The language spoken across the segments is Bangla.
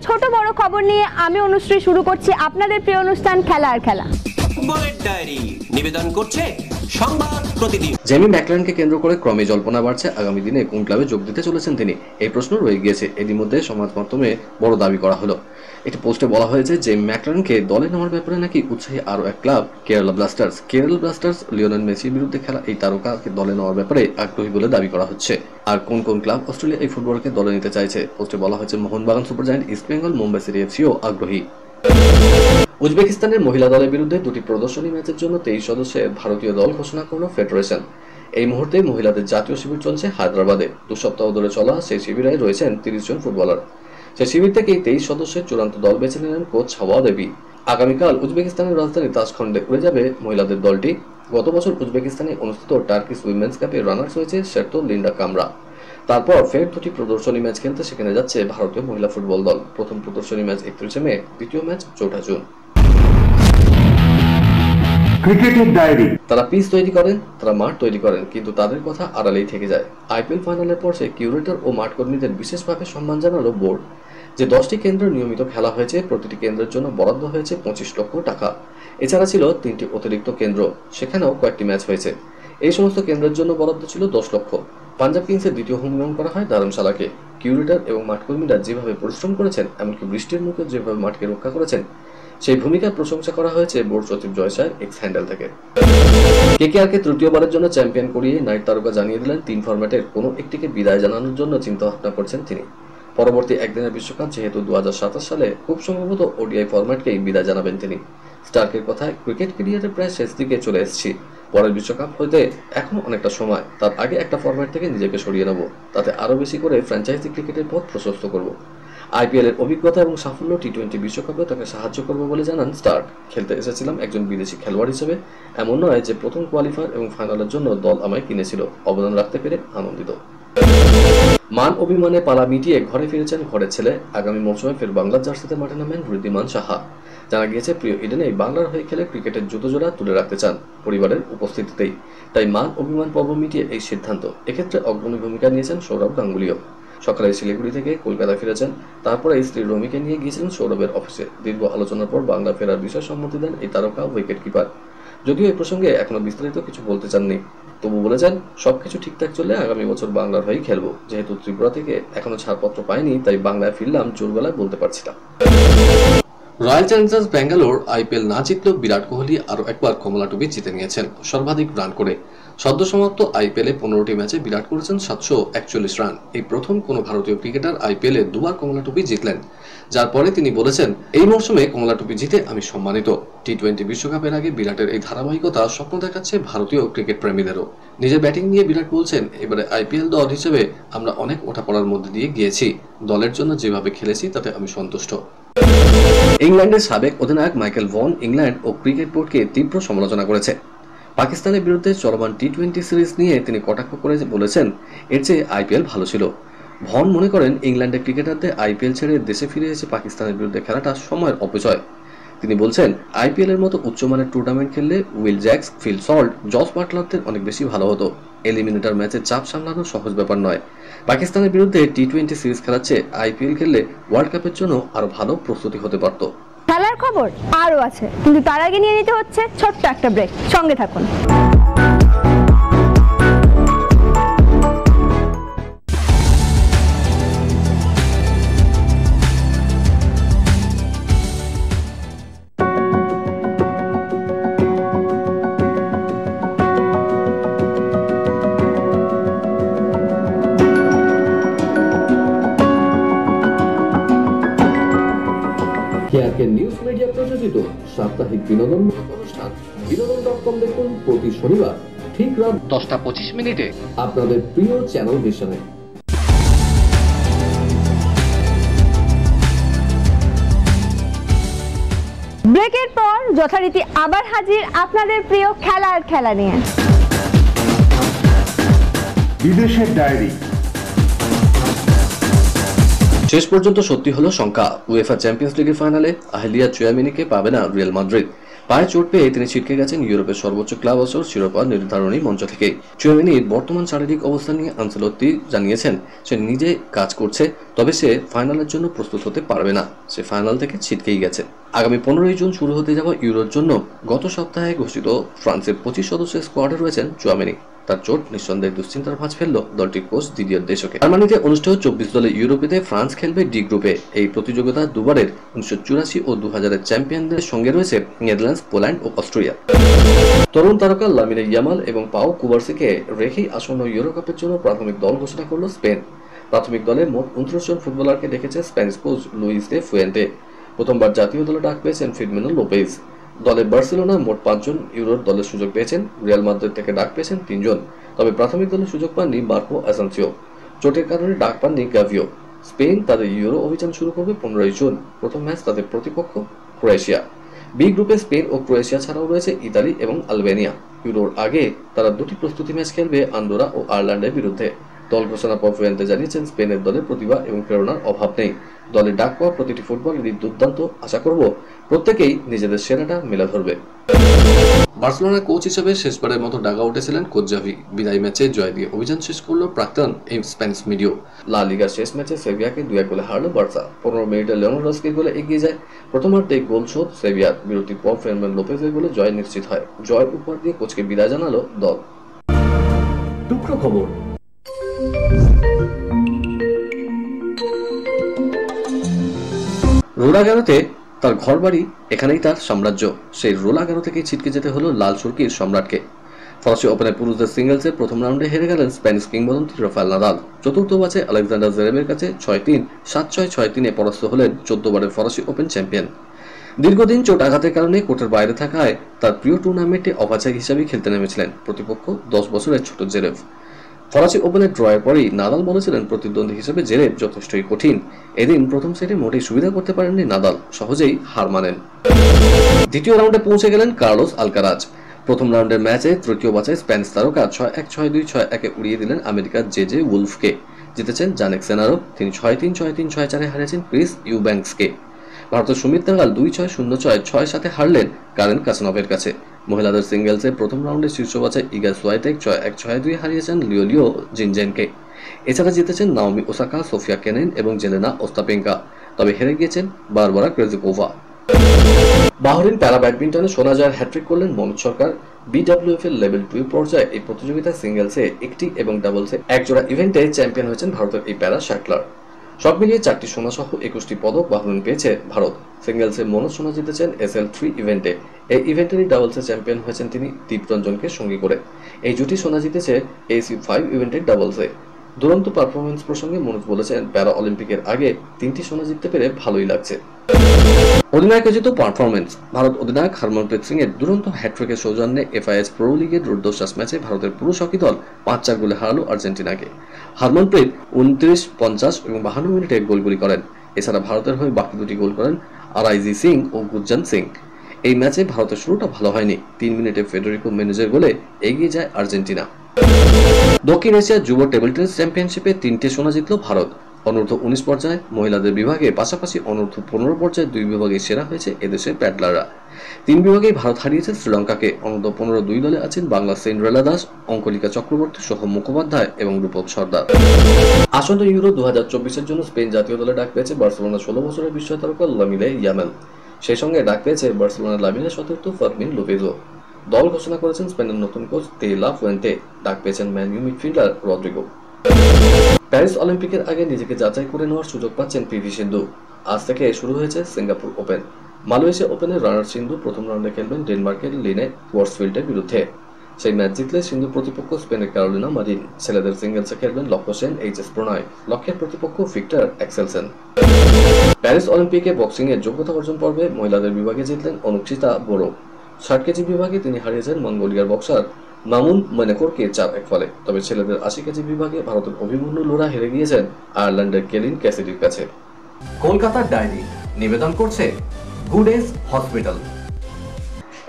ছোট বড় খবর নিয়ে আমি অনুশ্রী শুরু করছি আপনাদের প্রিয় অনুষ্ঠান খেলা আর খেলা। ফুটবলের ডায়েরি নিবেদন করছে সংবাদ প্রতিদিন। জেমি ম্যাকলারেনকে কেন্দ্র করে ক্রমে জল্পনা বাড়ছে আগামী দিনে কোন ক্লাবে যোগ দিতে চলেছেন তিনি, এই প্রশ্ন রয়ে গিয়েছে। এরই মধ্যে সমাজ মাধ্যমে বড় দাবি করা হলো। একটি পোস্টে বলা হয়েছে জেমি ম্যাকলারেনকে দলে নেওয়ার ব্যাপারে নাকি উৎসাহী আরও এক ক্লাব কেরালা ব্লাস্টার্স লিওনেল মেসির বিরুদ্ধে খেলা এই তারকাকে দলে নেওয়ার ব্যাপারে আগ্রহী বলে দাবি করা হচ্ছে। আর কোন কোন ক্লাব অস্ট্রেলিয়া এই ফুটবলকে দলে নিতে চাইছে, পোস্টে বলা হয়েছে Mohun Bagan super giant, East Bengal, Mumbai city এফসিও আগ্রহী। উজবেকিস্তানের মহিলা দলের বিরুদ্ধে দুটি প্রদর্শনী ম্যাচের জন্য 23 সদস্যের ভারতীয় দল ঘোষণা করল ফেডারেশন। এই মুহূর্তে মহিলাদের জাতীয় শিবির চলছে হায়দ্রাবাদে। 2 সপ্তাহ ধরে চলা সেই শিবিরে রয়েছেন 30 জন ফুটবলার। সেই শিবির থেকেই 23 সদস্যের চূড়ান্ত দল বেছে নিলেন কোচ হাওয়া দেবী। আগামীকাল উজবেকিস্তানের রাজধানী তাশখন্ডে উড়ে যাবে মহিলাদের দলটি। গত বছর উজবেকিস্তানে অনুষ্ঠিত টার্কিশ উইমেন্স কাপে রানার্স হয়েছে শেরতো লিন্ডা কামরা। তারপর ফের দুটি প্রদর্শনী ম্যাচ খেলতে সেখানে যাচ্ছে ভারতীয় মহিলা ফুটবল দল। প্রথম প্রদর্শনী ম্যাচ 31 মে, দ্বিতীয় ম্যাচ 4 জুন। ক্রিকেটের ডায়েরি। তারা পিচ তৈরি করেন, তারা মাঠ তৈরি করেন, কিন্তু তাদের কথা আড়ালেই থেকে যায়। আইপিএল ফাইনালের পর সে কিউরেটর ও মাঠ কর্মীদের বিশেষভাবে সম্মান জানালো বোর্ড। যে 10টি কেন্দ্র নিয়মিত খেলা হয়েছে, প্রতিটি কেন্দ্রের জন্য বরাদ্দ হয়েছে 25 লক্ষ টাকা। এছাড়া ছিল 3টি অতিরিক্ত কেন্দ্র, সেখানেও কয়েকটি ম্যাচ হয়েছে। এই সমস্ত কেন্দ্রের জন্য বরাদ্দ ছিল 10 লক্ষ। পাঞ্জাব কিংসের দ্বিতীয় হোম গ্রাউন্ড করা হয় ধর্মশালাকে। কিউরেটর এবং মাঠকর্মীরা যেভাবে পরিশ্রম করেছেন, এমনকি বৃষ্টির মুখে যেভাবে মাঠকে রক্ষা করেছেন, সেই ভূমিকার প্রশংসা করা হয়েছে বোর্ড সচিব জয় শাহের এক্স হ্যান্ডেল থেকে। কেকেআরকে তৃতীয়বারের জন্য চ্যাম্পিয়ন করিয়ে নাইট তারকা জানিয়ে দিলেন 3 ফরম্যাটের কোনো একটিকে বিদায় জানানোর জন্য চিন্তা ভাবনা করছেন তিনি। পরবর্তী একদিনের বিশ্বকাপ যেহেতু 2027 সালে, খুব সম্ভবত ওডিআই ফরম্যাটকেই বিদায় জানাবেন তিনি। স্টার্কের কথায় ক্রিকেট ক্যারিয়ারের প্রায় শেষ দিকে চলে এসেছি, পরের বিশ্বকাপ হইতে এখনো অনেকটা সময়, তার আগে একটা ফরম্যাট থেকে নিজেকে সরিয়ে নেব, তাতে আরও বেশি করে ফ্র্যাঞ্চাইজি ক্রিকেটের পথ প্রশস্ত করব। আইপিএল এর অভিজ্ঞতা এবং সাফল্য টি20 বিশ্বকাপে তাকে সাহায্য করবে বলে জানান স্টার্ক। খেলতে এসেছিলাম একজন বিদেশি খেলোয়াড় হিসেবে, এমন নয় যে প্রথম কোয়ালিফায়ার এবং ফাইনালের জন্য দল আমায় কিনেছিল। অবদান রাখতে পেরে আনন্দিত। মান অভিমানে পালা মিটিয়ে ঘরে ফিরেছেন ঘরের ছেলে। আগামী মৌসুমে ফের বাংলার জার্সিতে মাঠে নামেন ঋদ্ধিমান সাহা। জানা গিয়েছে প্রিয় ইডেনেই বাংলার হয়ে খেলে ক্রিকেটের জুতো জোড়া তুলে রাখতে চান পরিবারের উপস্থিতিতেই। তাই মান অভিমান পর্ব মিটিয়ে এই সিদ্ধান্ত। এক্ষেত্রে অগ্রণী ভূমিকা নিয়েছেন সৌরভ গাঙ্গুলিও। সকালে শিলিগুড়ি থেকে কলকাতা ফিরেছেন, তারপরে স্ত্রী রমিকে নিয়ে গিয়েছিলেন সৌরভের অফিসে। দীর্ঘ আলোচনার পর বাংলা ফেরার বিষয়ে সম্মতি দেন এই তারকা উইকেট কিপার। যদিও এই প্রসঙ্গে এখনো বিস্তারিত কিছু বলতে চাননি, তবু বলেছেন সবকিছু ঠিকঠাক চললে আগামী বছর বাংলার হয়েই খেলবো। যেহেতু ত্রিপুরা থেকে এখনো ছাড়পত্র পাইনি, তাই বাংলায় ফিরলাম, জোরবেলায় বলতে পারছি না। রয়্যাল চ্যালেঞ্জার্স ব্যাঙ্গালোর আইপিএল না জিতলেও বিরাট কোহলি আরও একবার কমলা টুপি জিতে নিয়েছেন সর্বাধিক রান করে। সদ্য সমাপ্ত আইপিএলে 15টি ম্যাচে বিরাট করেছেন 741 রান। এই প্রথম কোনো ভারতীয় ক্রিকেটার আইপিএলে দুবার কমলা টুপি জিতলেন, যার পরে তিনি বলেছেন, এই মৌসুমে কমলা টুপি জিতে আমি সম্মানিত। টি20 বিশ্বকাপের আগে বিরাটের এই ধারাবাহিকতা স্বপ্ন দেখাচ্ছে ভারতীয় ক্রিকেট প্রেমীদেরও। নিজের ব্যাটিং নিয়ে বিরাট বলছেন, এবারে আইপিএল দল হিসেবে আমরা অনেক ওঠাপড়ার মধ্যে দিয়ে গিয়েছি, দলের জন্য যেভাবে খেলেছি তাতে আমি সন্তুষ্ট। ইংল্যান্ডের সাবেক অধিনায়ক মাইকেল ভন ইংল্যান্ড ও ক্রিকেট বোর্ডকে তীব্র সমালোচনা করেছে। পাকিস্তানের বিরুদ্ধে চলমান টি20 সিরিজ নিয়ে তিনি কটাক্ষ করে বলেছেন, এর চেয়ে আইপিএল ভালো ছিল। ভন মনে করেন ইংল্যান্ডের ক্রিকেটারদের আইপিএল ছেড়ে দেশে ফিরে এসে পাকিস্তানের বিরুদ্ধে খেলাটা সময়ের অপচয়। তিনি বলছেন, আইপিএল এর মতো উচ্চমানের টুর্নামেন্ট খেললে Will Jacks, Phil Salt, Jos বাটলারদের অনেক বেশি ভালো হতো। এলিমিনেটর ম্যাচের চাপ সামলানো সহজ ব্যাপার নয়। পাকিস্তানের বিরুদ্ধে টি20 সিরিজ খেলাচ্ছে আইপিএল খেললে ওয়ার্ল্ড কাপের জন্য আরো ভালো প্রস্তুতি হতে পারত। খেলার খবর আরও আছে, কিন্তু তার আগে নিয়ে নিতে হচ্ছে ছোট্ট একটা ব্রেক। সঙ্গে থাকুন। কেআরকে নিউজ মিডিয়া প্রযোজিত সাপ্তাহিক বিনোদনমূলক অনুষ্ঠান বিনোদন.com দেখুন প্রতি শনিবার ঠিক রাত 10:25 আপনাদের প্রিয় চ্যানেল ভিশনে। ব্রেকের পর যথারীতি আবার হাজির আপনাদের প্রিয় খেলা আর খেলা নিয়ে। বিদেশের ডায়েরি। শেষ পর্যন্ত সত্যি হলো শঙ্কা, উয়েফা চ্যাম্পিয়ন্স লিগের ফাইনালে আহলিয়া চুয়ামেনিকে পাবে না রিয়াল মাদ্রিদ। পায়ে চোট পেয়ে তিনি ছিটকে গেছেন ইউরোপের সর্বোচ্চ ক্লাব আসর শিরোপা নির্ধারণী মঞ্চ থেকে। চুয়ামেনির বর্তমান শারীরিক অবস্থা নিয়ে আনসেলত্তি জানিয়েছেন সে নিজে কাজ করছে, তবে সে ফাইনালের জন্য প্রস্তুত হতে পারবে না। সে ফাইনাল থেকে ছিটকেই গেছে। আগামী 15 জুন শুরু হতে যাওয়া ইউরোর জন্য গত সপ্তাহে ঘোষিত ফ্রান্সের 25 সদস্যের স্কোয়াডে রয়েছেন চুয়ামেনি। তার চোট নিঃসন্দেহে দুশ্চিন্তার ভাঁজ ফেলল দলটির কোচ দিদিয়ার দেশকে। জার্মানিতে অনুষ্ঠিত 24 দলের ইউরোপেতে ফ্রান্স খেলবে ডি গ্রুপে। এই প্রতিযোগিতা দুবারের 1984 ও 2000-এর চ্যাম্পিয়নদের সঙ্গে রয়েছে নেদারল্যান্ডস, পোল্যান্ড ও অস্ট্রিয়া। তরুণ তারকা লামিনে ইয়ামাল এবং পাও কুবার্সিকে রেখেই আসন্ন ইউরো কাপের জন্য প্রাথমিক দল ঘোষণা করল স্পেন। প্রাথমিক দলে মোট 29 জন ফুটবলারকে ডেকেছে Spanish coach Luis de Fuente. প্রথমবার জাতীয় দলে ডাক পেয়েছেন ফিরমিনো লোপেজ। দলে বার্সেলোনা মোট 5 জন ইউরোর দলের সুযোগ পেয়েছেন। রিয়াল মাদ্রিদ থেকে ডাক পেয়েছেন 3 জন, তবে প্রাথমিক দলে সুযোগ পাননি মার্কো অ্যাসেন্সিও। চোটের কারণে ডাক পাননি গাভিও। স্পেন তাদের ইউরো অভিযান শুরু করবে 15 জুন। প্রথম ম্যাচ তাদের প্রতিপক্ষ ক্রোয়েশিয়া। বি গ্রুপে স্পেন ও ক্রোয়েশিয়া ছাড়াও রয়েছে ইতালি এবং আলবেনিয়া। ইউরোর আগে তারা দুটি প্রস্তুতি ম্যাচ খেলবে আন্ডোরা ও আয়ারল্যান্ডের বিরুদ্ধে। দল ঘোষণার পর ফুয়েন্তে জানিয়েছেন স্পেনের দলে প্রতিভা এবং প্রেরণার অভাব নেই। দলে ডাক পাওয়া প্রতিটি ফুটবলারই দুর্দান্ত, আশা করব প্রত্যেকেই নিজেদের সেরাটা মেলে ধরবে। বার্সেলোনার কোচ হিসেবে শেষবারের মতো ডাকা উঠেছিলেন কোচ জাভি। বিদায় ম্যাচে জয় দিয়ে অভিযান শেষ করল প্রাক্তন এই স্প্যানিশ মিডিও। লা লিগার শেষ ম্যাচে সেভিয়াকে 2-1 গোলে হারল বার্সা। 15 মিনিটে লিওনেল গোলে এগিয়ে যায়। প্রথমার্ধেই গোল শোধ সেভিয়ার। বিরতির পর ফেরমিনো লোপেজের গোলে জয় নিশ্চিত হয়। জয় উপহার দিয়ে কোচকে বিদায় জানালো দল। টুকরো খবর। রোলাগারোতে তার ঘর বাড়ি, এখানেই তার সাম্রাজ্য। সেই রোলাগারো থেকে ছিটকে যেতে হলো লাল সুরকির সম্রাটকে। ফরাসি ওপেনের পুরুষদের সিঙ্গেলসে প্রথম রাউন্ডে হেরে গেলেন স্প্যানিশ কিংবদন্তি রাফায়েল নাদাল। চতুর্থ ম্যাচে আলেকজান্ডার জেরেভের কাছে 6-3, 7-6, 6-3-এ পরাস্ত হলেন 14 বারের ফরাসি ওপেন চ্যাম্পিয়ন। দীর্ঘদিন চোট আঘাতের কারণে কোর্টের বাইরে থাকায় তার প্রিয় টুর্নামেন্টে অবাছাই হিসাবেই খেলতে নেমেছিলেন প্রতিপক্ষ 10 বছরের ছোট জেরেভ। ফরাসি ওপেনের ড্রয়ের পরেই নাদাল বলেছিলেন প্রতিদ্বন্দ্বী হিসেবে জেরেভ যথেষ্টই কঠিন। এদিন প্রথম সেটে মোটেই সুবিধা করতে পারেননি নাদাল, সহজেই হার মানেন। দ্বিতীয় রাউন্ডে পৌঁছে গেলেন কার্লোস আলকারাজ। প্রথম রাউন্ডের ম্যাচে তৃতীয় বাছাই স্প্যানিশ তারকা 6-1, 6-2, 6-1-এ উড়িয়ে দিলেন আমেরিকার জে উলফকে। জিতেছেন জানেক সেনারো। তিনি 6-3, 6-3, 6-4-এ হারিয়েছেন ক্রিস ইউব্যাংকসকে। ভারতের সুমিত নাগাল 2-6, 0-6, 6-7-এ হারলেন কারেন কাসনভের কাছে। মহিলাদের সিঙ্গেলসে প্রথম রাউন্ডে শীর্ষ বাছাই ইগা সুয়াইতেক 6-1, 6-2-এ হারিয়েছেন লিও জিনজেনকে। এছাড়া জিতেছেন নাওমি ওসাকা, সোফিয়া কেনেন এবং জেলেনা ওস্তাপেঙ্কা, তবে হেরে গিয়েছেন বারবারা ক্রেজিকোভা। বাহরিন প্যারা ব্যাডমিন্টনে সোনা জয়ের হ্যাট্রিক করলেন মনোজ সরকার। বিডব্লিউএফ এর লেভেল 2 পর্যায়ে এই প্রতিযোগিতায় সিঙ্গেলসে একটি এবং ডাবলসে একজোড়া ইভেন্টে চ্যাম্পিয়ন হয়েছেন ভারতের এই প্যারা শাটলার। সব মিলিয়ে 4টি সোনা সহ 21টি পদক বাহরিন পেয়েছে ভারত। সিঙ্গেলসে মনোজ সোনা জিতেছেন SL3 ইভেন্টে। এই ইভেন্টেরই ডাবলসে চ্যাম্পিয়ন হয়েছেন তিনি দীপ রঞ্জনকে সঙ্গী করে। এই জুটি সোনা জিতেছে AC5 ইভেন্টের ডাবলসে। দুরন্ত পারফরমেন্স প্রসঙ্গে মনোজ বলেছেন, প্যারা অলিম্পিকের আগে 3টি সোনা জিততে পেরে ভালোই লাগছে। অধিনায়কোচিত পারফরমেন্স। ভারত অধিনায়ক হরমনপ্রীত সিং এর দুরন্ত হ্যাট্রিকের সৌজন্যে FIS প্রো লিগের রুদ্ধশ্বাস ম্যাচে ভারতের পুরুষ হকি দল 5-4 গোলে হারালো আর্জেন্টিনাকে। হরমনপ্রীত 29, 50 এবং 52 মিনিটে গোলগুলি করেন। এছাড়া ভারতের হয়ে বাকি দুটি গোল করেন আরাইজি সিং ও গুরজান সিং। এই ম্যাচে ভারতের শুরুটা ভালো হয়নি। 3 মিনিটে ফেডেরিকো মেনেজের গোলে এগিয়ে যায় আর্জেন্টিনা। দক্ষিণ এশিয়া যুব টেবিল টেনিস চ্যাম্পিয়নশিপে 3টে সোনা জিতল ভারত। অনূর্ধ্ব 19 পর্যায়ে মহিলাদের বিভাগে পাশাপাশি অনূর্ধ্ব 15 পর্যায়ে 2 বিভাগে সেরা হয়েছে এদেশের প্যাডলাররা। 3 বিভাগেই ভারত হারিয়েছে শ্রীলঙ্কাকে। অনূর্ধ্ব 15 2 দলে আছেন বাংলা সিন্ড্রেলা দাস, অঙ্কলিকা চক্রবর্তী, সোহম মুখোপাধ্যায় এবং রূপক সর্দার। আসন্ন ইউরো 2024-এর জন্য স্পেন জাতীয় দলে ডাক পেয়েছে বার্সেলোনা 16 বছরের বিশ্ব তারকা লামিনে ইয়ামাল। সেই সঙ্গে ডাক পেয়েছে বার্সেলোনার লামিনের সতীর্থ ফার্মিন লোপেজও। দল ঘোষণা করেছেন স্পেনের নতুন কোচ দে লা ফুয়েন্তে। ডাক পেয়েছেন Man U midfielder Rodrigo. Paris অলিম্পিকের আগে নিজেকে যাচাই করে নেওয়ার সুযোগ পাচ্ছেন পিভি সিন্ধু। আজ থেকে শুরু হয়েছে সিঙ্গাপুর ওপেন। মালয়েশিয়া ওপেনের রানার সিন্ধু প্রথম রাউন্ডে খেলবেন ডেনমার্কের লিনে ওয়ার্সফিল্ডের বিরুদ্ধে। সেই ম্যাচ জিতলে সিন্ধু প্রতিপক্ষ স্পেনের ক্যারোলিনা মারিন। ছেলেদের সিঙ্গেলসে খেলবেন লক্ষ্য সেন, HS প্রণয়। লক্ষ্যের প্রতিপক্ষ ভিক্টর অ্যাক্সেলসেন। প্যারিস অলিম্পিকে বক্সিং এর যোগ্যতা অর্জন পর্বে মহিলাদের বিভাগে জিতলেন অনুক্ষিতা বোরো। 60 কেজি বিভাগে তিনি হারিয়েছেন মঙ্গোলিয়ার বক্সার মামুন মনেকোরকে 4-1 ফলে। তবে ছেলেদের 80 কেজি বিভাগে ভারতের অভিমন্যু লোরা হেরে গিয়েছেন আয়ারল্যান্ডের কেলিন ক্যাসিডির কাছে। কলকাতার ডায়েরি নিবেদন করছে গুড এজ হসপিটাল।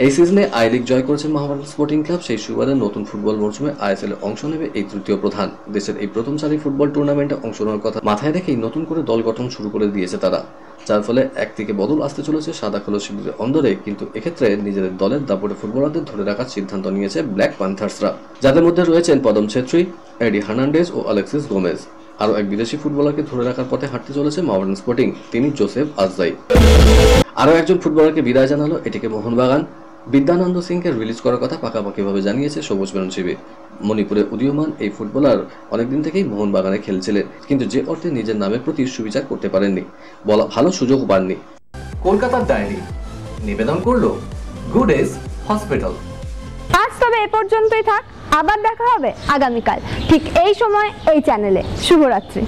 এই সিজনে আই লিগ জয় করেছে মহাবারাত স্পোর্টিং ক্লাব। সেই সুবাদে নতুন ফুটবল মরশুমে ISL-এ অংশ নেবে এই তৃতীয় প্রধান। দেশের এই প্রথম সারি ফুটবল টুর্নামেন্টে অংশ নেওয়ার কথা মাথায় রেখেই নতুন করে দল গঠন শুরু করে দিয়েছে তারা। যার ফলে একদিকে বদল আসতে চলেছে সাদা কালো শিবিরের অন্দরে, কিন্তু এক্ষেত্রে নিজেদের দলের দাপটে ফুটবলারদের ধরে রাখার সিদ্ধান্ত নিয়েছে ব্ল্যাক প্যান্থার্সরা, যাদের মধ্যে রয়েছেন পদম ছেত্রী, এডি হার্নান্ডেজ ও আলেক্সিস গোমেজ। আরও এক বিদেশি ফুটবলারকে ধরে রাখার পথে হাঁটতে চলেছে মডার্ন স্পোর্টিং, তিনি জোসেফ আজদাই। আরও একজন ফুটবলারকে বিদায় জানালো এটিকে মোহনবাগান। বিদ্যানন্দ সিংকে রিলিজ করার কথা পাকাপাকিভাবে জানিয়েছে সবুজ মেরুন শিবির। মণিপুরে উদীয়মান এই ফুটবলার অনেকদিন থেকেই মোহনবাগানে খেলছিলেন, কিন্তু যে অর্থে নিজের নামের প্রতি সুবিচার করতে পারেননি, বলা ভালো সুযোগ পাননি। কলকাতার ডায়েরি নিবেদন করলো গুডেস হসপিটাল। আজ তবে এ পর্যন্তই থাক, আবার দেখা হবে আগামীকাল ঠিক এই সময় এই চ্যানেলে। শুভরাত্রি।